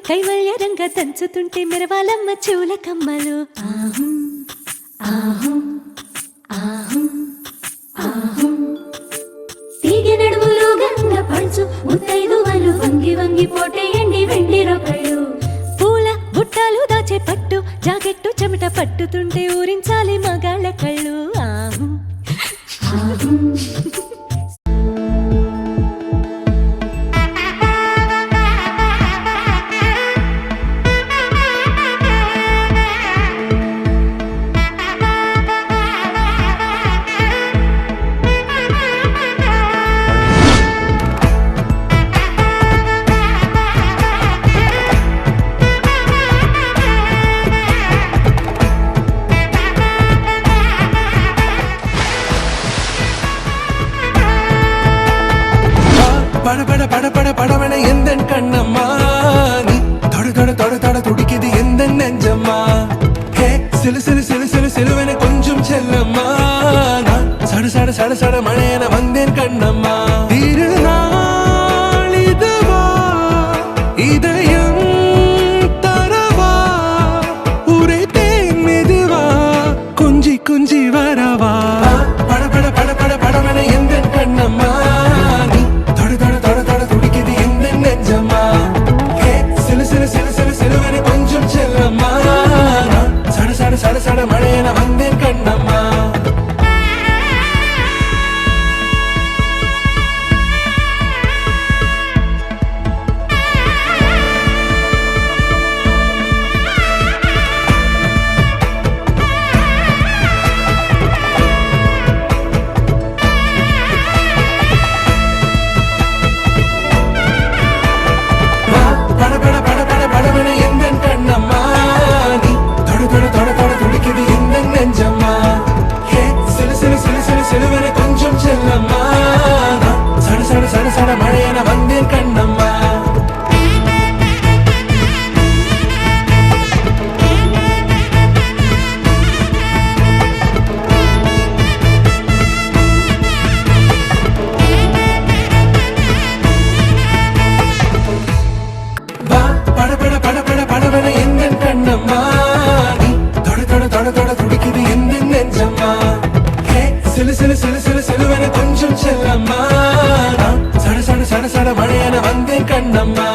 కైవల్య రంగ దంచుతుంటే మెరవాలమ్మ చెవుల కమ్మలు. ఆహుం ఆహుం ఆహుం ఆహుం తీగె నడుములు గంగ పంచు ముత్తైదువలు వంగి వంగి పోటేయండి వెండి రొకళ్ళు. పూల బుట్టాలు దాచే పట్టు జాకెట్టు చెమట పట్టుతుంటే ఊరించాలి మగాళ్ళ కళ్ళు. ఆహుం ఆహుం பட பட பட பட படவன எந்தன் கண்ணம்மா நீ தொட தொட தொட தொட துடிக்குது எந்தன் நெஞ்சம்மா. ஹே சிலு சிலு சிலு சிலு சிலுவன கொஞ்சம் செல்லம்மா நான் சட சட சட சட மழையன வந்தேன் கண்ணம்மா. திருநாள் இதுவா இதயம் தரவா உரைத்தேன் மெதுவா கொஞ்சி கொஞ்சி வரவா. பட பட பட பட படவன எந்தன் கண்ணம்மா சட சட மழையன வந்தேன் கண்ணம்மா. பட பட பட பட படவன எந்தன் கண்ணம்மா நீ தொட தொட தொட தொட துடிக்குது எந்தன் நெஞ்சம்மா. ஹே சிலு சிலு சிலு சிலு சிலுவன கொஞ்சம் செல்லம்மா நான் சட சட சட சட மழையன வந்தேன் கண்ணம்மா. பட பட பட பட படவன எந்தன் கண்ணம்மா நீ தொட தொட தொட தொட துடிக்குது எந்தன் நெஞ்சம்மா. ஹே சிலு சிலு சிலு சிலு சிலுவன கொஞ்சம் செல்லம்மா நான் சட சட சட சட மழையன வந்தேன் கண்ணம்மா.